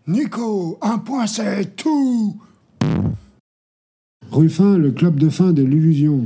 Nico, un point c'est tout. Ruffin, le club de fin de l'illusion.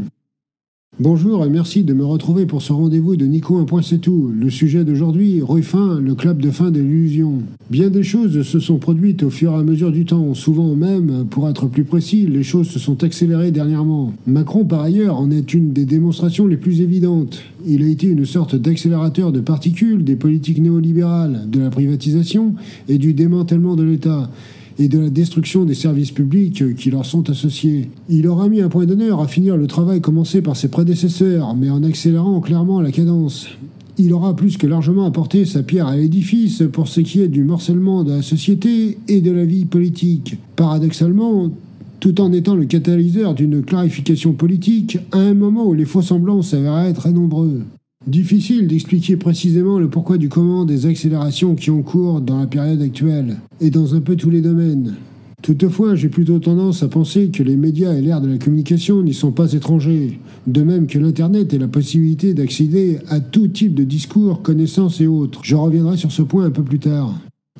Bonjour et merci de me retrouver pour ce rendez-vous de Nico, un point c'est tout. Le sujet d'aujourd'hui, Ruffin, le club de fin de l'illusion. Bien des choses se sont produites au fur et à mesure du temps. Souvent même, pour être plus précis, les choses se sont accélérées dernièrement. Macron, par ailleurs, en est une des démonstrations les plus évidentes. Il a été une sorte d'accélérateur de particules des politiques néolibérales, de la privatisation et du démantèlement de l'État, et de la destruction des services publics qui leur sont associés. Il aura mis un point d'honneur à finir le travail commencé par ses prédécesseurs, mais en accélérant clairement la cadence. Il aura plus que largement apporté sa pierre à l'édifice pour ce qui est du morcellement de la société et de la vie politique. Paradoxalement, tout en étant le catalyseur d'une clarification politique à un moment où les faux-semblants s'avéraient très nombreux. Difficile d'expliquer précisément le pourquoi du comment des accélérations qui ont cours dans la période actuelle, et dans un peu tous les domaines. Toutefois, j'ai plutôt tendance à penser que les médias et l'ère de la communication n'y sont pas étrangers, de même que l'Internet et la possibilité d'accéder à tout type de discours, connaissances et autres. Je reviendrai sur ce point un peu plus tard.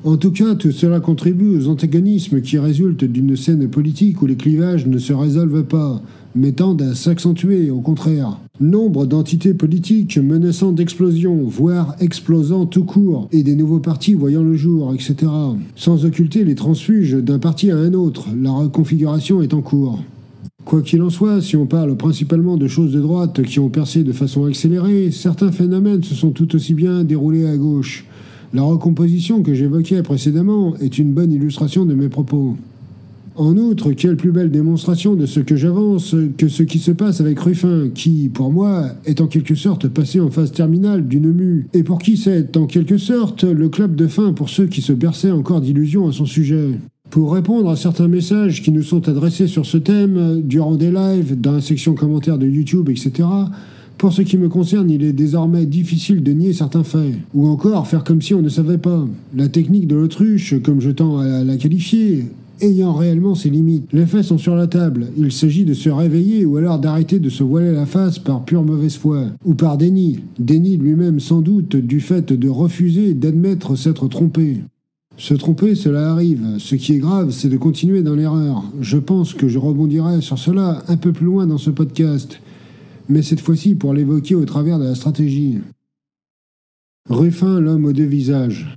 En tout cas, tout cela contribue aux antagonismes qui résultent d'une scène politique où les clivages ne se résolvent pas, mais tendent à s'accentuer, au contraire. Nombre d'entités politiques menaçant d'explosion, voire explosant tout court, et des nouveaux partis voyant le jour, etc. Sans occulter les transfuges d'un parti à un autre, la reconfiguration est en cours. Quoi qu'il en soit, si on parle principalement de choses de droite qui ont percé de façon accélérée, certains phénomènes se sont tout aussi bien déroulés à gauche. La recomposition que j'évoquais précédemment est une bonne illustration de mes propos. En outre, quelle plus belle démonstration de ce que j'avance que ce qui se passe avec Ruffin, qui, pour moi, est en quelque sorte passé en phase terminale d'une mue, et pour qui c'est, en quelque sorte, le club de fin pour ceux qui se berçaient encore d'illusions à son sujet. Pour répondre à certains messages qui nous sont adressés sur ce thème, durant des lives, dans la section commentaires de YouTube, etc., pour ce qui me concerne, il est désormais difficile de nier certains faits, ou encore faire comme si on ne savait pas. La technique de l'autruche, comme je tends à la qualifier, ayant réellement ses limites. Les faits sont sur la table, il s'agit de se réveiller ou alors d'arrêter de se voiler la face par pure mauvaise foi, ou par déni lui-même sans doute du fait de refuser d'admettre s'être trompé. Se tromper, cela arrive. Ce qui est grave, c'est de continuer dans l'erreur. Je pense que je rebondirai sur cela un peu plus loin dans ce podcast, mais cette fois-ci pour l'évoquer au travers de la stratégie. Ruffin, l'homme aux deux visages.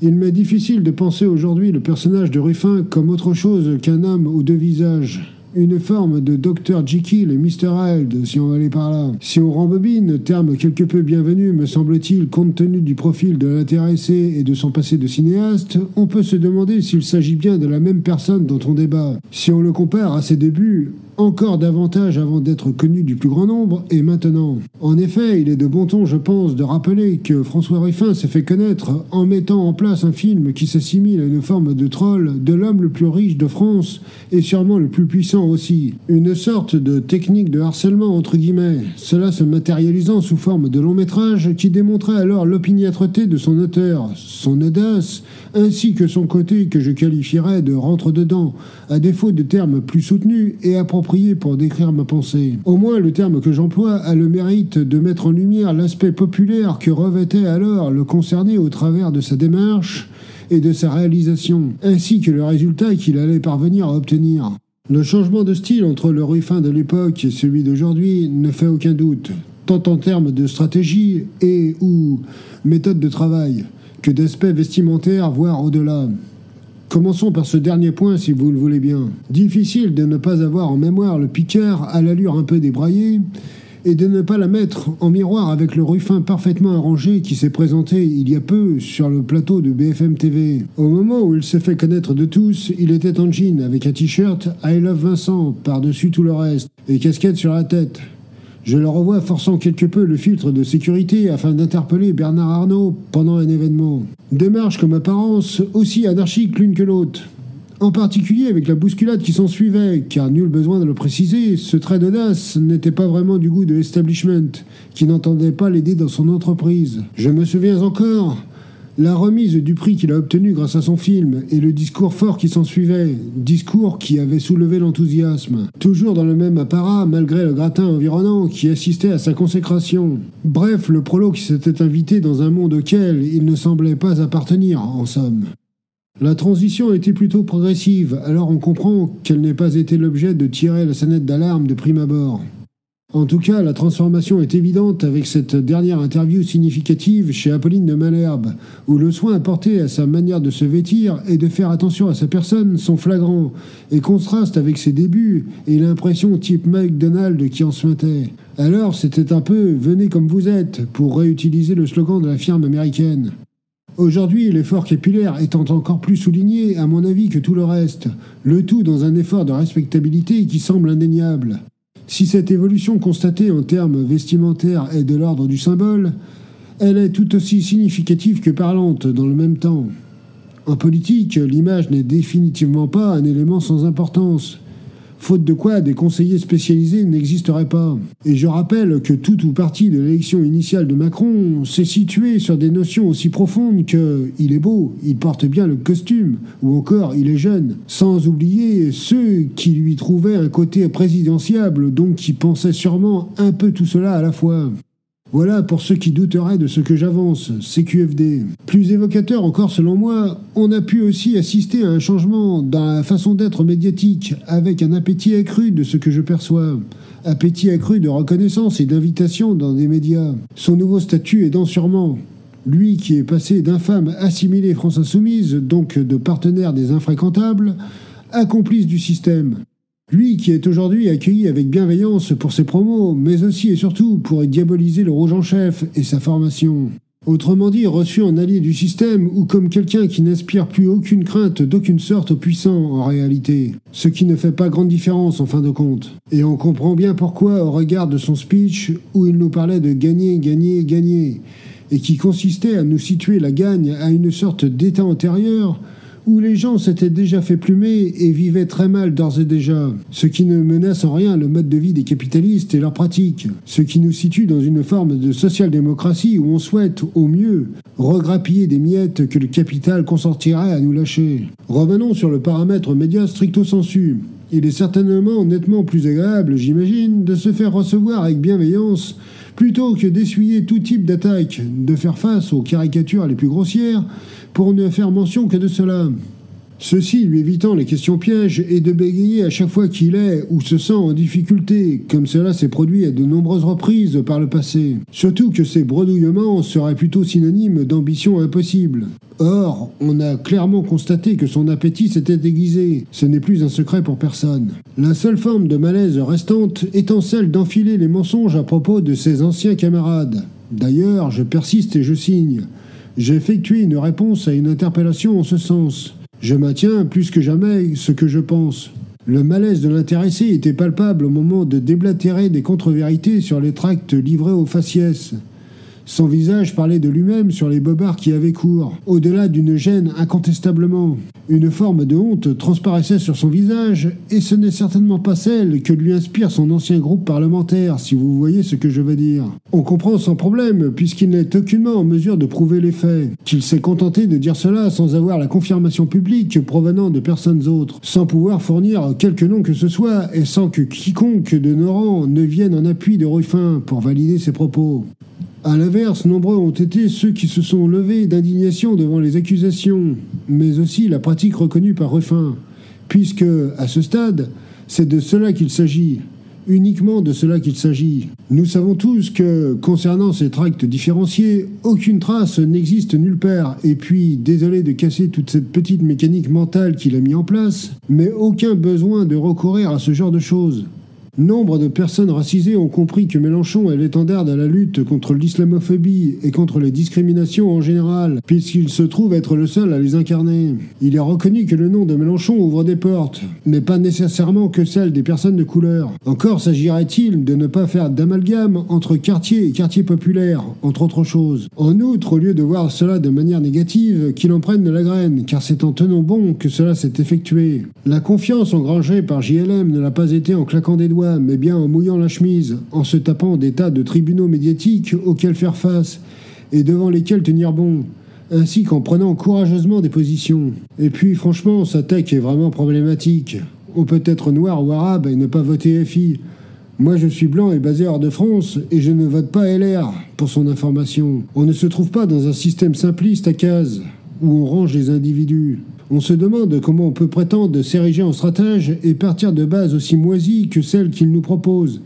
Il m'est difficile de penser aujourd'hui le personnage de Ruffin comme autre chose qu'un homme aux deux visages. Une forme de Dr Jekyll et Mr Hyde, si on va aller par là. Si on rembobine, terme quelque peu bienvenu, me semble-t-il, compte tenu du profil de l'intéressé et de son passé de cinéaste, on peut se demander s'il s'agit bien de la même personne dont on débat. Si on le compare à ses débuts, encore davantage avant d'être connu du plus grand nombre, et maintenant. En effet, il est de bon ton, je pense, de rappeler que François Ruffin s'est fait connaître en mettant en place un film qui s'assimile à une forme de troll de l'homme le plus riche de France, et sûrement le plus puissant aussi. Une sorte de technique de harcèlement, entre guillemets, cela se matérialisant sous forme de long métrage qui démontrait alors l'opiniâtreté de son auteur, son audace, ainsi que son côté que je qualifierais de rentre-dedans, à défaut de termes plus soutenus et appropriés pour décrire ma pensée. Au moins, le terme que j'emploie a le mérite de mettre en lumière l'aspect populaire que revêtait alors le concerné au travers de sa démarche et de sa réalisation, ainsi que le résultat qu'il allait parvenir à obtenir. Le changement de style entre le Ruffin de l'époque et celui d'aujourd'hui ne fait aucun doute, tant en termes de stratégie et ou méthode de travail, que d'aspect vestimentaire, voire au-delà. Commençons par ce dernier point si vous le voulez bien. Difficile de ne pas avoir en mémoire le Picard à l'allure un peu débraillée et de ne pas la mettre en miroir avec le Ruffin parfaitement arrangé qui s'est présenté il y a peu sur le plateau de BFM TV. Au moment où il s'est fait connaître de tous, il était en jean avec un t-shirt « I love Vincent » par-dessus tout le reste et casquette sur la tête. Je le revois forçant quelque peu le filtre de sécurité afin d'interpeller Bernard Arnault pendant un événement. Démarche comme apparence aussi anarchique l'une que l'autre. En particulier avec la bousculade qui s'en suivait, car nul besoin de le préciser, ce trait d'audace n'était pas vraiment du goût de l'establishment, qui n'entendait pas l'aider dans son entreprise. Je me souviens encore la remise du prix qu'il a obtenu grâce à son film et le discours fort qui s'en suivait, discours qui avait soulevé l'enthousiasme. Toujours dans le même apparat, malgré le gratin environnant qui assistait à sa consécration. Bref, le prolo qui s'était invité dans un monde auquel il ne semblait pas appartenir, en somme. La transition a été plutôt progressive, alors on comprend qu'elle n'ait pas été l'objet de tirer la sonnette d'alarme de prime abord. En tout cas, la transformation est évidente avec cette dernière interview significative chez Apolline de Malherbe, où le soin apporté à sa manière de se vêtir et de faire attention à sa personne sont flagrants et contrastent avec ses débuts et l'impression type McDonald qui en suintait. Alors c'était un peu « venez comme vous êtes » pour réutiliser le slogan de la firme américaine. Aujourd'hui, l'effort capillaire étant encore plus souligné, à mon avis, que tout le reste, le tout dans un effort de respectabilité qui semble indéniable. Si cette évolution constatée en termes vestimentaires est de l'ordre du symbole, elle est tout aussi significative que parlante dans le même temps. En politique, l'image n'est définitivement pas un élément sans importance. Faute de quoi, des conseillers spécialisés n'existeraient pas. Et je rappelle que tout ou partie de l'élection initiale de Macron s'est située sur des notions aussi profondes que « il est beau, il porte bien le costume » ou encore « il est jeune », sans oublier ceux qui lui trouvaient un côté présidentiable, donc qui pensaient sûrement un peu tout cela à la fois. Voilà pour ceux qui douteraient de ce que j'avance, CQFD. Plus évocateur encore selon moi, on a pu aussi assister à un changement dans la façon d'être médiatique, avec un appétit accru de ce que je perçois. Appétit accru de reconnaissance et d'invitation dans des médias. Son nouveau statut aidant sûrement. Lui qui est passé d'infâme assimilé France Insoumise, donc de partenaire des infréquentables, à complice du système. Lui qui est aujourd'hui accueilli avec bienveillance pour ses promos, mais aussi et surtout pour y diaboliser le rouge en chef et sa formation. Autrement dit, reçu en allié du système ou comme quelqu'un qui n'inspire plus aucune crainte d'aucune sorte aux puissants en réalité. Ce qui ne fait pas grande différence en fin de compte. Et on comprend bien pourquoi au regard de son speech où il nous parlait de gagner, gagner, gagner, et qui consistait à nous situer la gagne à une sorte d'état antérieur, où les gens s'étaient déjà fait plumer et vivaient très mal d'ores et déjà, ce qui ne menace en rien le mode de vie des capitalistes et leurs pratiques, ce qui nous situe dans une forme de social-démocratie où on souhaite, au mieux, regrappiller des miettes que le capital consentirait à nous lâcher. Revenons sur le paramètre média stricto sensu. Il est certainement nettement plus agréable, j'imagine, de se faire recevoir avec bienveillance plutôt que d'essuyer tout type d'attaque, de faire face aux caricatures les plus grossières, pour ne faire mention que de cela. Ceci lui évitant les questions pièges et de bégayer à chaque fois qu'il est ou se sent en difficulté, comme cela s'est produit à de nombreuses reprises par le passé. Surtout que ces bredouillements seraient plutôt synonymes d'ambition impossible. Or, on a clairement constaté que son appétit s'était aiguisé. Ce n'est plus un secret pour personne. La seule forme de malaise restante étant celle d'enfiler les mensonges à propos de ses anciens camarades. D'ailleurs, je persiste et je signe. J'ai effectué une réponse à une interpellation en ce sens. Je maintiens plus que jamais ce que je pense. Le malaise de l'intéressé était palpable au moment de déblatérer des contre-vérités sur les tracts livrés aux faciès. Son visage parlait de lui-même sur les bobards qui avaient cours, au-delà d'une gêne incontestablement. Une forme de honte transparaissait sur son visage, et ce n'est certainement pas celle que lui inspire son ancien groupe parlementaire, si vous voyez ce que je veux dire. On comprend sans problème, puisqu'il n'est aucunement en mesure de prouver les faits, qu'il s'est contenté de dire cela sans avoir la confirmation publique provenant de personnes autres, sans pouvoir fournir quelque nom que ce soit, et sans que quiconque de nos rangs ne vienne en appui de Ruffin pour valider ses propos. À l'inverse, nombreux ont été ceux qui se sont levés d'indignation devant les accusations, mais aussi la pratique reconnue par Ruffin, puisque, à ce stade, c'est de cela qu'il s'agit, uniquement de cela qu'il s'agit. Nous savons tous que, concernant ces tracts différenciés, aucune trace n'existe nulle part, et puis, désolé de casser toute cette petite mécanique mentale qu'il a mis en place, mais aucun besoin de recourir à ce genre de choses. Nombre de personnes racisées ont compris que Mélenchon est l'étendard de la lutte contre l'islamophobie et contre les discriminations en général, puisqu'il se trouve être le seul à les incarner. Il est reconnu que le nom de Mélenchon ouvre des portes, mais pas nécessairement que celles des personnes de couleur. Encore s'agirait-il de ne pas faire d'amalgame entre quartier et quartier populaire, entre autres choses. En outre, au lieu de voir cela de manière négative, qu'il en prenne de la graine, car c'est en tenant bon que cela s'est effectué. La confiance engrangée par JLM ne l'a pas été en claquant des doigts, mais bien en mouillant la chemise, en se tapant des tas de tribunaux médiatiques auxquels faire face et devant lesquels tenir bon, ainsi qu'en prenant courageusement des positions. Et puis franchement, sa tech est vraiment problématique. On peut être noir ou arabe et ne pas voter FI. Moi je suis blanc et basé hors de France et je ne vote pas LR, pour son information. On ne se trouve pas dans un système simpliste à cases, où on range les individus. On se demande comment on peut prétendre s'ériger en stratège et partir de bases aussi moisies que celles qu'il nous propose,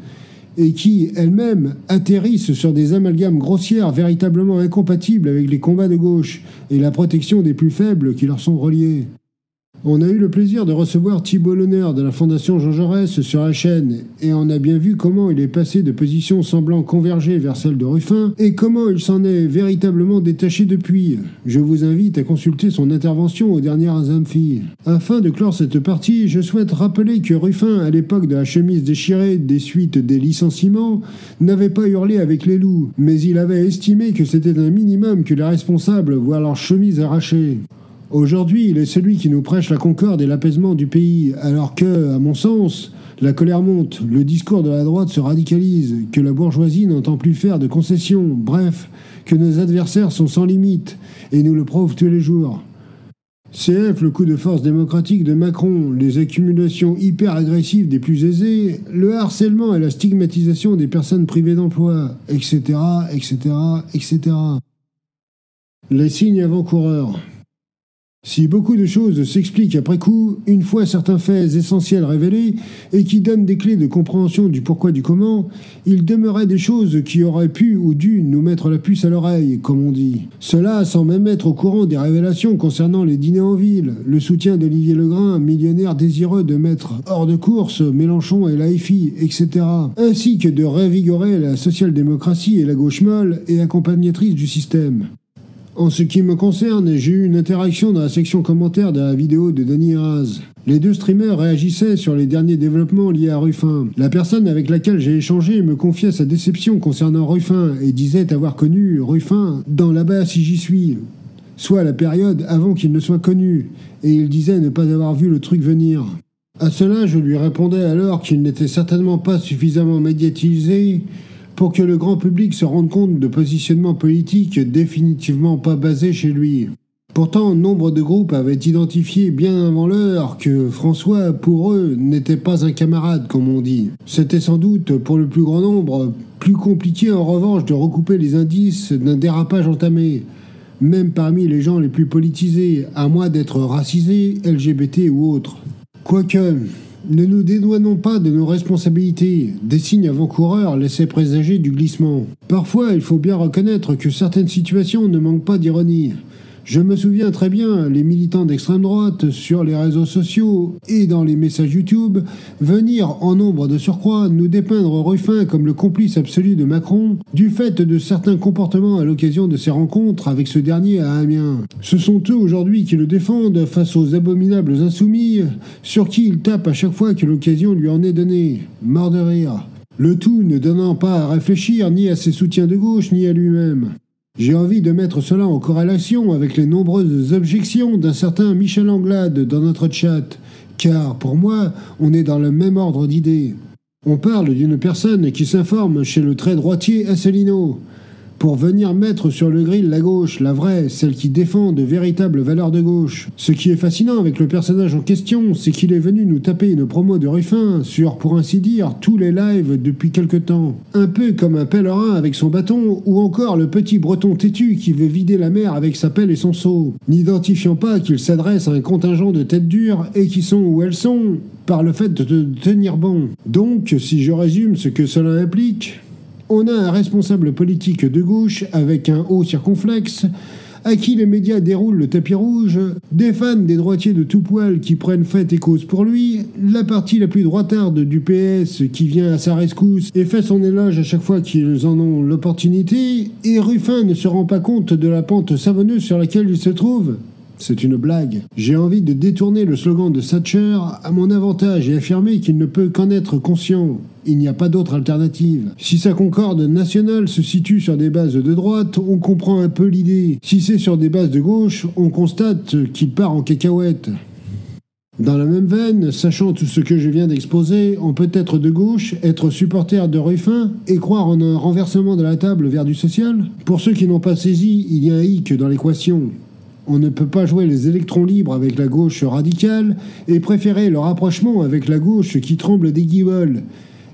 et qui, elles-mêmes, atterrissent sur des amalgames grossières véritablement incompatibles avec les combats de gauche et la protection des plus faibles qui leur sont reliés. On a eu le plaisir de recevoir Thibault L'Honneur de la Fondation Jean Jaurès sur la chaîne, et on a bien vu comment il est passé de positions semblant converger vers celle de Ruffin, et comment il s'en est véritablement détaché depuis. Je vous invite à consulter son intervention aux dernières amphis. Afin de clore cette partie, je souhaite rappeler que Ruffin, à l'époque de la chemise déchirée des suites des licenciements, n'avait pas hurlé avec les loups, mais il avait estimé que c'était un minimum que les responsables voient leurs chemises arrachées. Aujourd'hui, il est celui qui nous prêche la concorde et l'apaisement du pays, alors que, à mon sens, la colère monte, le discours de la droite se radicalise, que la bourgeoisie n'entend plus faire de concessions, bref, que nos adversaires sont sans limite, et nous le prouvent tous les jours. CF, le coup de force démocratique de Macron, les accumulations hyper agressives des plus aisés, le harcèlement et la stigmatisation des personnes privées d'emploi, etc., etc., etc. Les signes avant-coureurs. Si beaucoup de choses s'expliquent après coup, une fois certains faits essentiels révélés et qui donnent des clés de compréhension du pourquoi du comment, il demeurait des choses qui auraient pu ou dû nous mettre la puce à l'oreille, comme on dit. Cela sans même être au courant des révélations concernant les dîners en ville, le soutien d'Olivier Legrain, millionnaire désireux de mettre hors de course Mélenchon et l'AFI, etc. Ainsi que de revigorer la social-démocratie et la gauche molle et accompagnatrice du système. En ce qui me concerne, j'ai eu une interaction dans la section commentaires de la vidéo de Denis Raz. Les deux streamers réagissaient sur les derniers développements liés à Ruffin. La personne avec laquelle j'ai échangé me confiait sa déception concernant Ruffin et disait avoir connu Ruffin dans Là-bas si j'y suis, soit la période avant qu'il ne soit connu, et il disait ne pas avoir vu le truc venir. À cela, je lui répondais alors qu'il n'était certainement pas suffisamment médiatisé pour que le grand public se rende compte de positionnements politiques définitivement pas basés chez lui. Pourtant, nombre de groupes avaient identifié bien avant l'heure que François, pour eux, n'était pas un camarade, comme on dit. C'était sans doute, pour le plus grand nombre, plus compliqué en revanche de recouper les indices d'un dérapage entamé, même parmi les gens les plus politisés, à moins d'être racisés, LGBT ou autres. Quoique, ne nous dédouanons pas de nos responsabilités. Des signes avant-coureurs laissaient présager du glissement. Parfois, il faut bien reconnaître que certaines situations ne manquent pas d'ironie. Je me souviens très bien, les militants d'extrême droite, sur les réseaux sociaux et dans les messages YouTube, venir en nombre de surcroît nous dépeindre Ruffin comme le complice absolu de Macron, du fait de certains comportements à l'occasion de ses rencontres avec ce dernier à Amiens. Ce sont eux aujourd'hui qui le défendent face aux abominables insoumis, sur qui il tape à chaque fois que l'occasion lui en est donnée. Mort de rire. Le tout ne donnant pas à réfléchir ni à ses soutiens de gauche ni à lui-même. J'ai envie de mettre cela en corrélation avec les nombreuses objections d'un certain Michel Anglade dans notre chat, car pour moi, on est dans le même ordre d'idées. On parle d'une personne qui s'informe chez le très droitier Asselineau, pour venir mettre sur le grill la gauche, la vraie, celle qui défend de véritables valeurs de gauche. Ce qui est fascinant avec le personnage en question, c'est qu'il est venu nous taper une promo de Ruffin sur, pour ainsi dire, tous les lives depuis quelque temps. Un peu comme un pèlerin avec son bâton, ou encore le petit breton têtu qui veut vider la mer avec sa pelle et son seau, n'identifiant pas qu'il s'adresse à un contingent de têtes dures et qui sont où elles sont, par le fait de tenir bon. Donc, si je résume ce que cela implique, on a un responsable politique de gauche avec un haut circonflexe, à qui les médias déroulent le tapis rouge, des fans des droitiers de tout poil qui prennent fait et cause pour lui, la partie la plus droitarde du PS qui vient à sa rescousse et fait son éloge à chaque fois qu'ils en ont l'opportunité, et Ruffin ne se rend pas compte de la pente savonneuse sur laquelle il se trouve. C'est une blague. J'ai envie de détourner le slogan de Thatcher à mon avantage et affirmer qu'il ne peut qu'en être conscient. Il n'y a pas d'autre alternative. Si sa concorde nationale se situe sur des bases de droite, on comprend un peu l'idée. Si c'est sur des bases de gauche, on constate qu'il part en cacahuète. Dans la même veine, sachant tout ce que je viens d'exposer, on peut être de gauche, être supporter de Ruffin et croire en un renversement de la table vers du social. Pour ceux qui n'ont pas saisi, il y a un hic dans l'équation. On ne peut pas jouer les électrons libres avec la gauche radicale et préférer le rapprochement avec la gauche qui tremble des guiboles.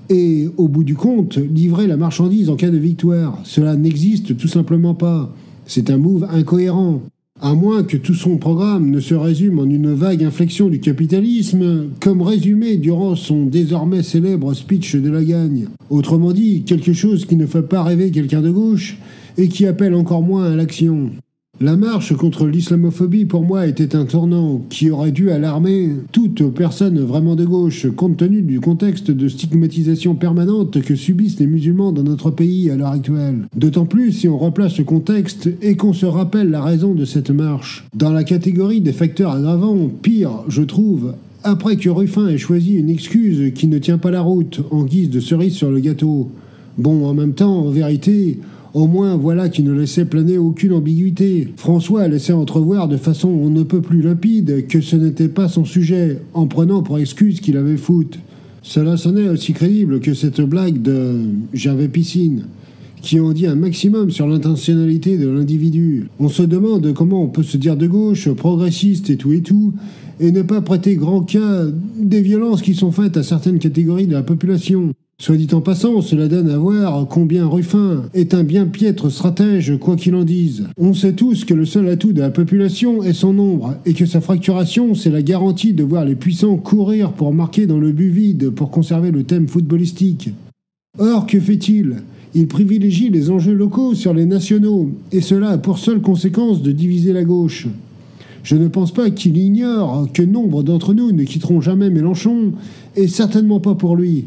Et, au bout du compte, livrer la marchandise en cas de victoire. Cela n'existe tout simplement pas. C'est un move incohérent. À moins que tout son programme ne se résume en une vague inflexion du capitalisme, comme résumé durant son désormais célèbre speech de la Gagne. Autrement dit, quelque chose qui ne fait pas rêver quelqu'un de gauche et qui appelle encore moins à l'action. La marche contre l'islamophobie, pour moi, était un tournant qui aurait dû alarmer toute personne vraiment de gauche, compte tenu du contexte de stigmatisation permanente que subissent les musulmans dans notre pays à l'heure actuelle. D'autant plus si on replace le contexte et qu'on se rappelle la raison de cette marche. Dans la catégorie des facteurs aggravants, pire, je trouve, après que Ruffin ait choisi une excuse qui ne tient pas la route en guise de cerise sur le gâteau. Bon, en même temps, en vérité, au moins, voilà qui ne laissait planer aucune ambiguïté. François a laissé entrevoir de façon on ne peut plus limpide que ce n'était pas son sujet, en prenant pour excuse qu'il avait foot. Cela sonnait aussi crédible que cette blague de « j'avais piscine », qui en dit un maximum sur l'intentionnalité de l'individu. On se demande comment on peut se dire de gauche, progressiste et tout, et ne pas prêter grand cas des violences qui sont faites à certaines catégories de la population. Soit dit en passant, cela donne à voir combien Ruffin est un bien piètre stratège, quoi qu'il en dise. On sait tous que le seul atout de la population est son nombre, et que sa fracturation, c'est la garantie de voir les puissants courir pour marquer dans le but vide pour conserver le thème footballistique. Or, que fait-il ? Il privilégie les enjeux locaux sur les nationaux, et cela a pour seule conséquence de diviser la gauche. Je ne pense pas qu'il ignore que nombre d'entre nous ne quitteront jamais Mélenchon, et certainement pas pour lui.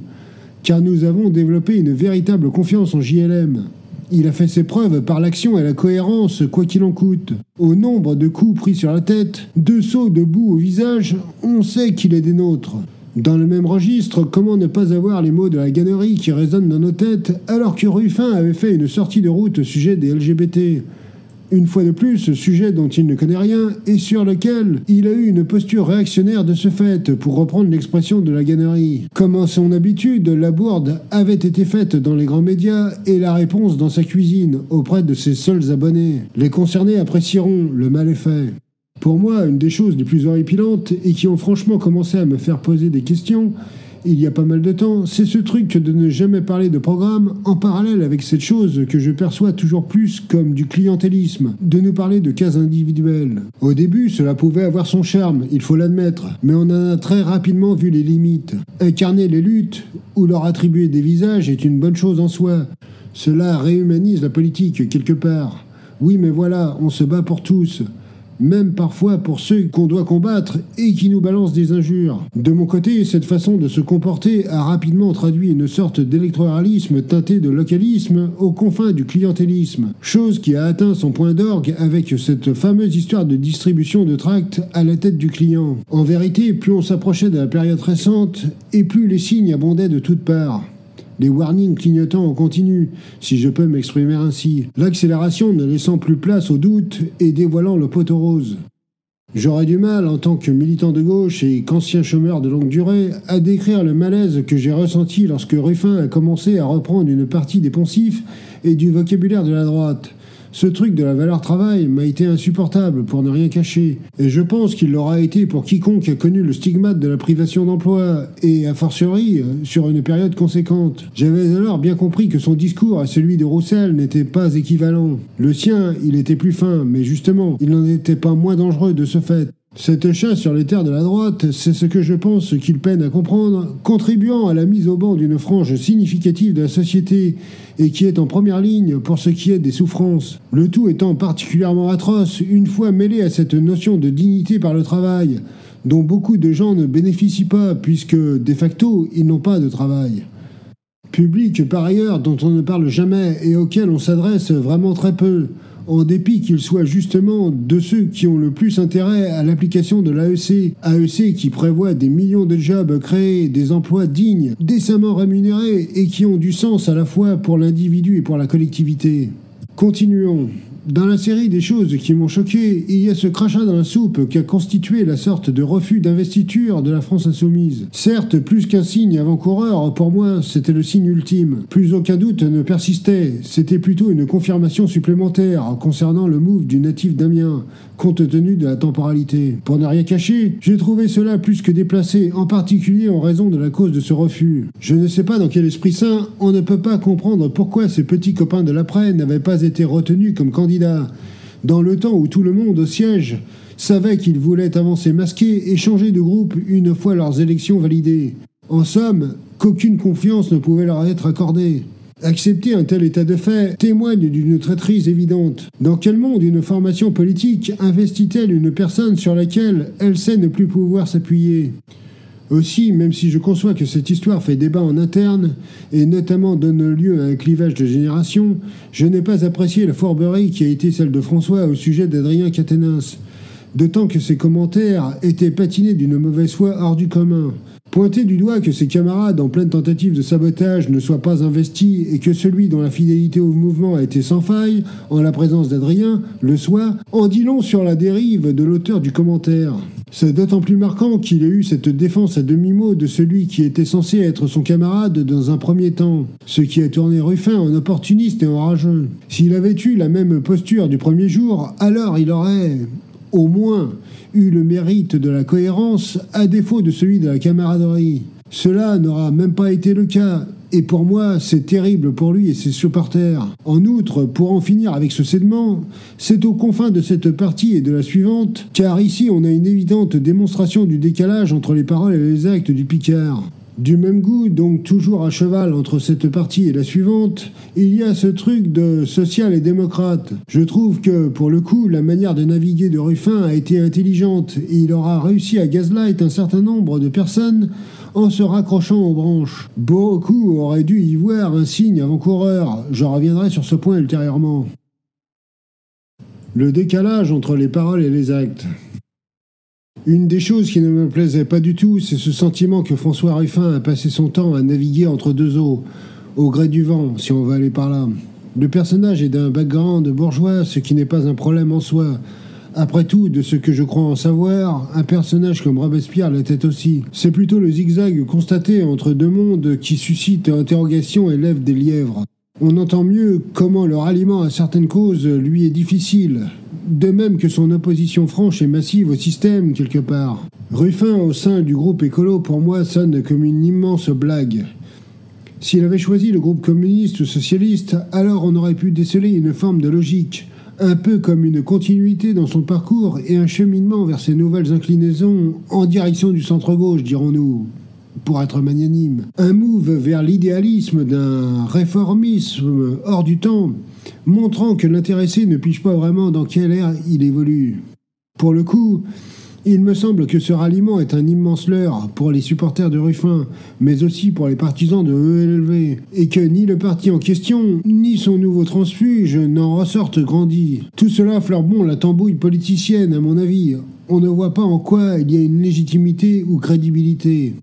Car nous avons développé une véritable confiance en JLM. Il a fait ses preuves par l'action et la cohérence, quoi qu'il en coûte. Au nombre de coups pris sur la tête, de sauts de boue au visage, on sait qu'il est des nôtres. Dans le même registre, comment ne pas avoir les mots de la gannerie qui résonnent dans nos têtes alors que Ruffin avait fait une sortie de route au sujet des LGBT ? Une fois de plus, ce sujet dont il ne connaît rien et sur lequel il a eu une posture réactionnaire de ce fait, pour reprendre l'expression de la gannerie. Comme à son habitude, la bourde avait été faite dans les grands médias et la réponse dans sa cuisine, auprès de ses seuls abonnés. Les concernés apprécieront, le mal est fait. Pour moi, une des choses les plus horripilantes et qui ont franchement commencé à me faire poser des questions, il y a pas mal de temps, c'est ce truc de ne jamais parler de programme en parallèle avec cette chose que je perçois toujours plus comme du clientélisme, de nous parler de cas individuels. Au début, cela pouvait avoir son charme, il faut l'admettre, mais on en a très rapidement vu les limites. Incarner les luttes ou leur attribuer des visages est une bonne chose en soi. Cela réhumanise la politique quelque part. Oui, mais voilà, on se bat pour tous. Même parfois pour ceux qu'on doit combattre et qui nous balancent des injures. De mon côté, cette façon de se comporter a rapidement traduit une sorte d'électoralisme teinté de localisme aux confins du clientélisme, chose qui a atteint son point d'orgue avec cette fameuse histoire de distribution de tracts à la tête du client. En vérité, plus on s'approchait de la période récente, et plus les signes abondaient de toutes parts. Les warnings clignotant en continu, si je peux m'exprimer ainsi. L'accélération ne laissant plus place au doute et dévoilant le poteau rose. J'aurais du mal, en tant que militant de gauche et qu'ancien chômeur de longue durée, à décrire le malaise que j'ai ressenti lorsque Ruffin a commencé à reprendre une partie des poncifs et du vocabulaire de la droite. Ce truc de la valeur travail m'a été insupportable, pour ne rien cacher, et je pense qu'il l'aura été pour quiconque a connu le stigmate de la privation d'emploi, et a fortiori sur une période conséquente. J'avais alors bien compris que son discours à celui de Roussel n'était pas équivalent. Le sien, il était plus fin, mais justement, il n'en était pas moins dangereux de ce fait. Cette chasse sur les terres de la droite, c'est ce que je pense qu'il peine à comprendre, contribuant à la mise au banc d'une frange significative de la société et qui est en première ligne pour ce qui est des souffrances. Le tout étant particulièrement atroce une fois mêlé à cette notion de dignité par le travail, dont beaucoup de gens ne bénéficient pas puisque, de facto, ils n'ont pas de travail. Public, par ailleurs, dont on ne parle jamais et auquel on s'adresse vraiment très peu, en dépit qu'il soit justement de ceux qui ont le plus intérêt à l'application de l'AEC. AEC qui prévoit des millions de jobs créés, des emplois dignes, décemment rémunérés et qui ont du sens à la fois pour l'individu et pour la collectivité. Continuons. Dans la série des choses qui m'ont choqué, il y a ce crachat dans la soupe qui a constitué la sorte de refus d'investiture de la France insoumise. Certes, plus qu'un signe avant-coureur, pour moi, c'était le signe ultime. Plus aucun doute ne persistait, c'était plutôt une confirmation supplémentaire concernant le move du natif d'Amiens, compte tenu de la temporalité. Pour ne rien cacher, j'ai trouvé cela plus que déplacé, en particulier en raison de la cause de ce refus. Je ne sais pas dans quel esprit sain, on ne peut pas comprendre pourquoi ces petits copains de l'après n'avaient pas été retenus comme candidats. dans le temps où tout le monde au siège savait qu'ils voulaient avancer masqués et changer de groupe une fois leurs élections validées. En somme, qu'aucune confiance ne pouvait leur être accordée. Accepter un tel état de fait témoigne d'une traîtrise évidente. Dans quel monde une formation politique investit-elle une personne sur laquelle elle sait ne plus pouvoir s'appuyer ? Aussi, même si je conçois que cette histoire fait débat en interne, et notamment donne lieu à un clivage de génération, je n'ai pas apprécié la fourberie qui a été celle de François au sujet d'Adrien Quatennens, d'autant que ses commentaires étaient patinés d'une mauvaise foi hors du commun. Pointer du doigt que ses camarades en pleine tentative de sabotage ne soient pas investis et que celui dont la fidélité au mouvement a été sans faille, en la présence d'Adrien, le soit, en dit long sur la dérive de l'auteur du commentaire. C'est d'autant plus marquant qu'il ait eu cette défense à demi-mot de celui qui était censé être son camarade dans un premier temps, ce qui a tourné Ruffin en opportuniste et en rageux. S'il avait eu la même posture du premier jour, alors il aurait, au moins, eu le mérite de la cohérence à défaut de celui de la camaraderie. Cela n'aura même pas été le cas, et pour moi, c'est terrible pour lui et ses supporters. En outre, pour en finir avec ce cédement, c'est aux confins de cette partie et de la suivante, car ici on a une évidente démonstration du décalage entre les paroles et les actes du Picard. Du même goût, donc toujours à cheval entre cette partie et la suivante, il y a ce truc de social et démocrate. Je trouve que, pour le coup, la manière de naviguer de Ruffin a été intelligente et il aura réussi à gaslight un certain nombre de personnes en se raccrochant aux branches. Beaucoup auraient dû y voir un signe avant-coureur. Je reviendrai sur ce point ultérieurement. Le décalage entre les paroles et les actes. Une des choses qui ne me plaisait pas du tout, c'est ce sentiment que François Ruffin a passé son temps à naviguer entre deux eaux, au gré du vent, si on veut aller par là. Le personnage est d'un background bourgeois, ce qui n'est pas un problème en soi. Après tout, de ce que je crois en savoir, un personnage comme Robespierre l'était aussi. C'est plutôt le zigzag constaté entre deux mondes qui suscite interrogation et lève des lièvres. On entend mieux comment le ralliement à certaines causes lui est difficile, de même que son opposition franche et massive au système, quelque part. Ruffin, au sein du groupe écolo, pour moi, sonne comme une immense blague. S'il avait choisi le groupe communiste ou socialiste, alors on aurait pu déceler une forme de logique, un peu comme une continuité dans son parcours et un cheminement vers ses nouvelles inclinaisons en direction du centre-gauche, dirons-nous, pour être magnanime. Un move vers l'idéalisme d'un réformisme hors du temps, montrant que l'intéressé ne pige pas vraiment dans quelle ère il évolue. Pour le coup, il me semble que ce ralliement est un immense leurre pour les supporters de Ruffin, mais aussi pour les partisans de ELV, et que ni le parti en question, ni son nouveau transfuge n'en ressortent grandis. Tout cela fleure bon la tambouille politicienne, à mon avis. On ne voit pas en quoi il y a une légitimité ou crédibilité.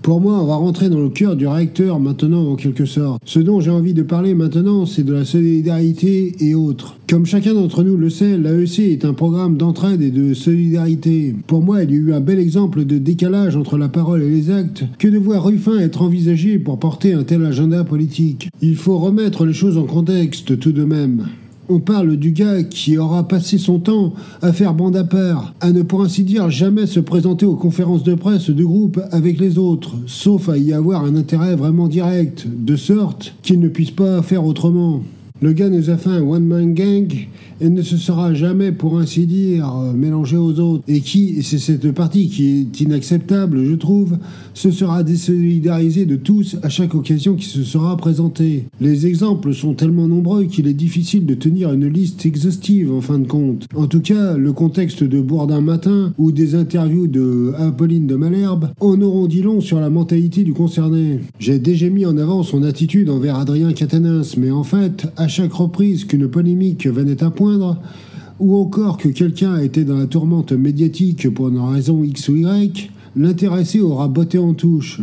Pour moi, on va rentrer dans le cœur du réacteur maintenant, en quelque sorte. Ce dont j'ai envie de parler maintenant, c'est de la solidarité et autres. Comme chacun d'entre nous le sait, l'AEC est un programme d'entraide et de solidarité. Pour moi, il y a eu un bel exemple de décalage entre la parole et les actes que de voir Ruffin être envisagé pour porter un tel agenda politique. Il faut remettre les choses en contexte tout de même. On parle du gars qui aura passé son temps à faire bande à part, à ne pour ainsi dire jamais se présenter aux conférences de presse du groupe avec les autres, sauf à y avoir un intérêt vraiment direct, de sorte qu'il ne puisse pas faire autrement. Le gars nous a fait un one-man gang et ne se sera jamais, pour ainsi dire, mélangé aux autres. Et c'est cette partie qui est inacceptable, je trouve, se sera désolidarisé de tous à chaque occasion qui se sera présentée. Les exemples sont tellement nombreux qu'il est difficile de tenir une liste exhaustive en fin de compte. En tout cas, le contexte de Bourdin Matin ou des interviews de Apolline de Malherbe en auront dit long sur la mentalité du concerné. J'ai déjà mis en avant son attitude envers Adrien Quatennens, mais en fait, à chaque reprise qu'une polémique venait à poindre, ou encore que quelqu'un a été dans la tourmente médiatique pour une raison X ou Y, l'intéressé aura botté en touche.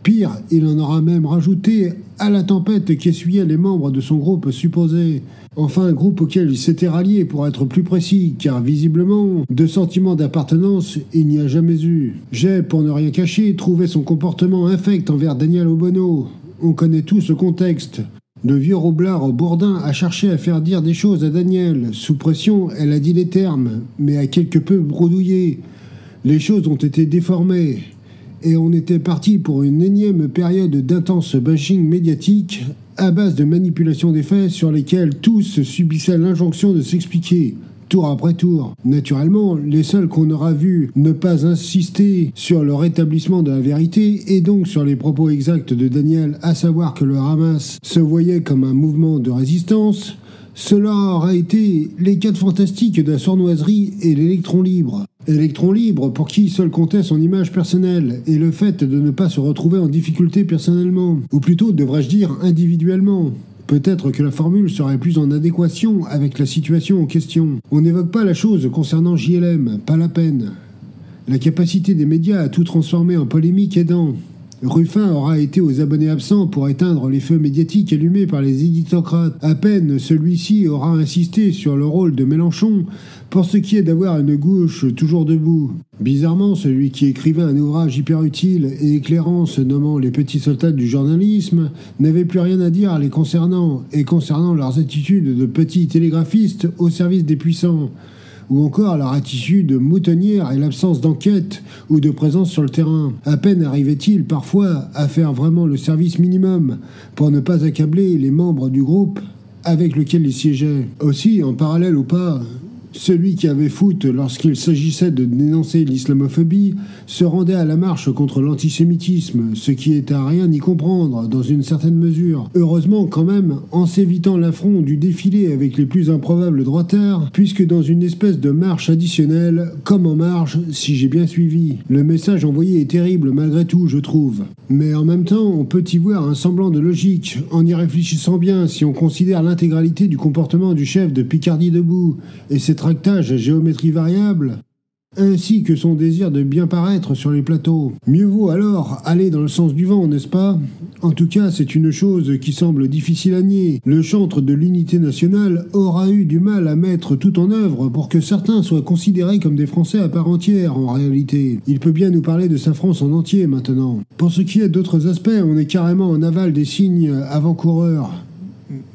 Pire, il en aura même rajouté à la tempête qu'essuyaient les membres de son groupe supposé. Enfin, un groupe auquel il s'était rallié pour être plus précis, car visiblement, de sentiment d'appartenance, il n'y a jamais eu. J'ai, pour ne rien cacher, trouvé son comportement infect envers Daniel Obono. On connaît tout ce contexte. Le vieux roublard Bourdin a cherché à faire dire des choses à Daniel. Sous pression, elle a dit les termes, mais a quelque peu bredouillé. Les choses ont été déformées. Et on était parti pour une énième période d'intense bashing médiatique à base de manipulation des faits sur lesquels tous subissaient l'injonction de s'expliquer. tour après tour. Naturellement, les seuls qu'on aura vus ne pas insister sur le rétablissement de la vérité et donc sur les propos exacts de Daniel, à savoir que le Hamas se voyait comme un mouvement de résistance, cela aura été les 4 fantastiques de la sournoiserie et l'électron libre. Électron libre pour qui seul comptait son image personnelle et le fait de ne pas se retrouver en difficulté personnellement, ou plutôt devrais-je dire individuellement. Peut-être que la formule serait plus en adéquation avec la situation en question. On n'évoque pas la chose concernant JLM, pas la peine. La capacité des médias à tout transformer en polémique aidant. Ruffin aura été aux abonnés absents pour éteindre les feux médiatiques allumés par les éditocrates. À peine celui-ci aura insisté sur le rôle de Mélenchon pour ce qui est d'avoir une gauche toujours debout. Bizarrement, celui qui écrivait un ouvrage hyper utile et éclairant se nommant Les petits soldats du journalisme n'avait plus rien à dire les concernant et concernant leurs attitudes de petits télégraphistes au service des puissants, ou encore leur attitude moutonnière et l'absence d'enquête ou de présence sur le terrain. À peine arrivait-il parfois à faire vraiment le service minimum pour ne pas accabler les membres du groupe avec lequel il siégeait. Aussi, en parallèle ou pas, celui qui avait foot lorsqu'il s'agissait de dénoncer l'islamophobie se rendait à la marche contre l'antisémitisme, ce qui est à rien y comprendre dans une certaine mesure. Heureusement quand même, en s'évitant l'affront du défilé avec les plus improbables droitards, puisque dans une espèce de marche additionnelle, comme en marge, si j'ai bien suivi. Le message envoyé est terrible malgré tout, je trouve. Mais en même temps, on peut y voir un semblant de logique, en y réfléchissant bien si on considère l'intégralité du comportement du chef de Picardie Debout, et ses tractages à géométrie variable, ainsi que son désir de bien paraître sur les plateaux. Mieux vaut alors aller dans le sens du vent, n'est-ce pas? En tout cas, c'est une chose qui semble difficile à nier. Le chantre de l'unité nationale aura eu du mal à mettre tout en œuvre pour que certains soient considérés comme des Français à part entière en réalité. Il peut bien nous parler de sa France en entier maintenant. Pour ce qui est d'autres aspects, on est carrément en aval des signes avant-coureurs,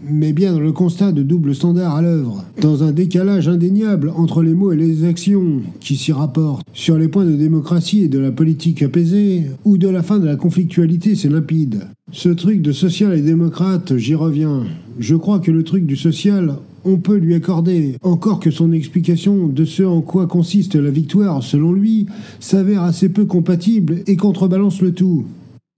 mais bien dans le constat de double standard à l'œuvre, dans un décalage indéniable entre les mots et les actions qui s'y rapportent. Sur les points de démocratie et de la politique apaisée, ou de la fin de la conflictualité, c'est limpide. Ce truc de social et démocrate, j'y reviens. Je crois que le truc du social, on peut lui accorder, encore que son explication de ce en quoi consiste la victoire, selon lui, s'avère assez peu compatible et contrebalance le tout.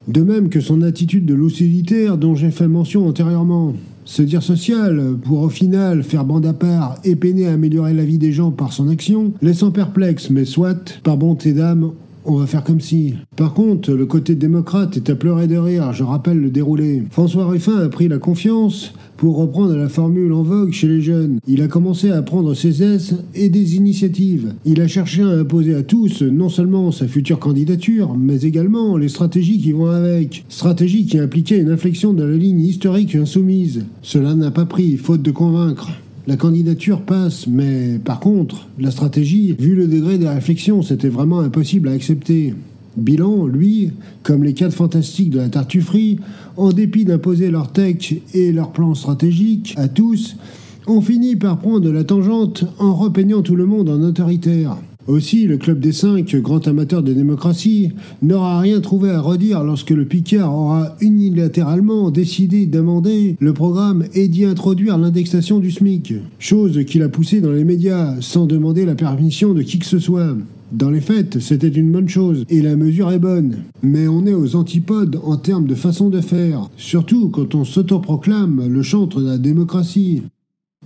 De même que son attitude de l'utilitaire dont j'ai fait mention antérieurement. Se dire social, pour au final faire bande à part et peiner à améliorer la vie des gens par son action, laissant perplexe, mais soit, par bonté d'âme, on va faire comme si. Par contre, le côté démocrate est à pleurer de rire, je rappelle le déroulé. François Ruffin a pris la confiance, pour reprendre la formule en vogue chez les jeunes. Il a commencé à prendre ses aises et des initiatives. Il a cherché à imposer à tous non seulement sa future candidature, mais également les stratégies qui vont avec. Stratégie qui impliquait une inflexion de la ligne historique insoumise. Cela n'a pas pris, faute de convaincre. La candidature passe, mais par contre, la stratégie, vu le degré des réflexions, c'était vraiment impossible à accepter. Bilan, lui, comme les 4 fantastiques de la tartufferie, en dépit d'imposer leur tech et leur plan stratégique à tous, ont fini par prendre la tangente en repeignant tout le monde en autoritaire. Aussi, le Club des 5, grand amateur de démocratie, n'aura rien trouvé à redire lorsque le Picard aura unilatéralement décidé d'amender le programme et d'y introduire l'indexation du SMIC, chose qu'il a poussée dans les médias sans demander la permission de qui que ce soit. Dans les faits, c'était une bonne chose, et la mesure est bonne. Mais on est aux antipodes en termes de façon de faire, surtout quand on s'autoproclame le chantre de la démocratie.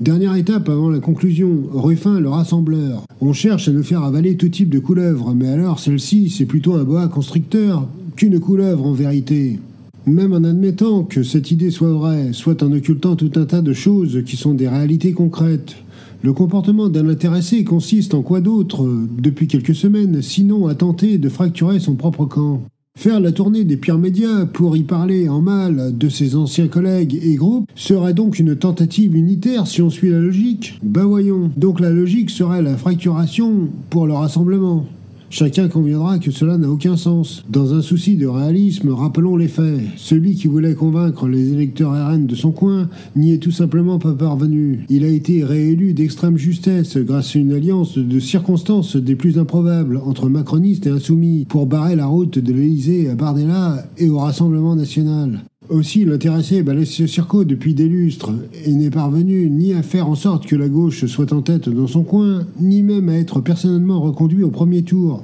Dernière étape avant la conclusion, Ruffin le rassembleur. On cherche à nous faire avaler tout type de couleuvre, mais alors celle-ci, c'est plutôt un boa constricteur qu'une couleuvre en vérité. Même en admettant que cette idée soit vraie, soit en occultant tout un tas de choses qui sont des réalités concrètes. Le comportement d'un intéressé consiste en quoi d'autre, depuis quelques semaines, sinon à tenter de fracturer son propre camp. Faire la tournée des pires médias pour y parler en mal de ses anciens collègues et groupes serait donc une tentative unitaire si on suit la logique? Bah voyons. Donc la logique serait la fracturation pour le rassemblement. Chacun conviendra que cela n'a aucun sens. Dans un souci de réalisme, rappelons les faits. Celui qui voulait convaincre les électeurs RN de son coin n'y est tout simplement pas parvenu. Il a été réélu d'extrême justesse grâce à une alliance de circonstances des plus improbables entre macronistes et insoumis pour barrer la route de l'Élysée à Bardella et au Rassemblement national. Aussi, l'intéressé balaye ce circo depuis des lustres et n'est parvenu ni à faire en sorte que la gauche soit en tête dans son coin, ni même à être personnellement reconduit au premier tour.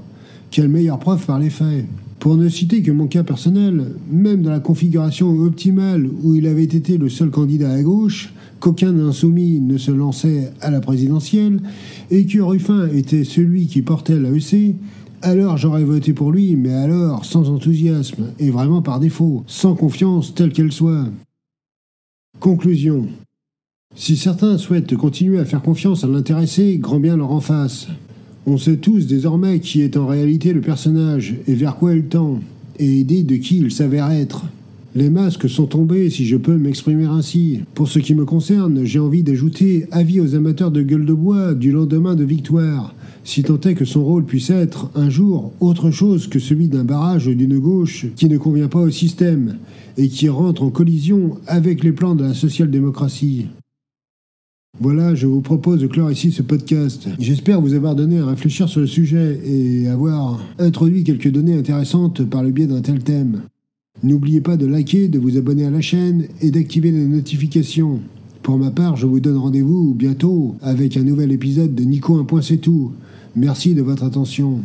Quelle meilleure preuve par les faits. Pour ne citer que mon cas personnel, même dans la configuration optimale où il avait été le seul candidat à gauche, qu'aucun insoumis ne se lançait à la présidentielle, et que Ruffin était celui qui portait l'AEC, alors j'aurais voté pour lui, mais alors sans enthousiasme, et vraiment par défaut, sans confiance telle qu'elle soit. Conclusion. Si certains souhaitent continuer à faire confiance à l'intéressé, grand bien leur en face. On sait tous désormais qui est en réalité le personnage, et vers quoi il tend, et idée de qui il s'avère être. Les masques sont tombés, si je peux m'exprimer ainsi. Pour ce qui me concerne, j'ai envie d'ajouter avis aux amateurs de gueule de bois du lendemain de victoire, si tant est que son rôle puisse être, un jour, autre chose que celui d'un barrage d'une gauche qui ne convient pas au système, et qui rentre en collision avec les plans de la social-démocratie. Voilà, je vous propose de clore ici ce podcast. J'espère vous avoir donné à réfléchir sur le sujet et avoir introduit quelques données intéressantes par le biais d'un tel thème. N'oubliez pas de liker, de vous abonner à la chaîne et d'activer les notifications. Pour ma part, je vous donne rendez-vous bientôt avec un nouvel épisode de Nico 1 Point C'est Tout. Merci de votre attention.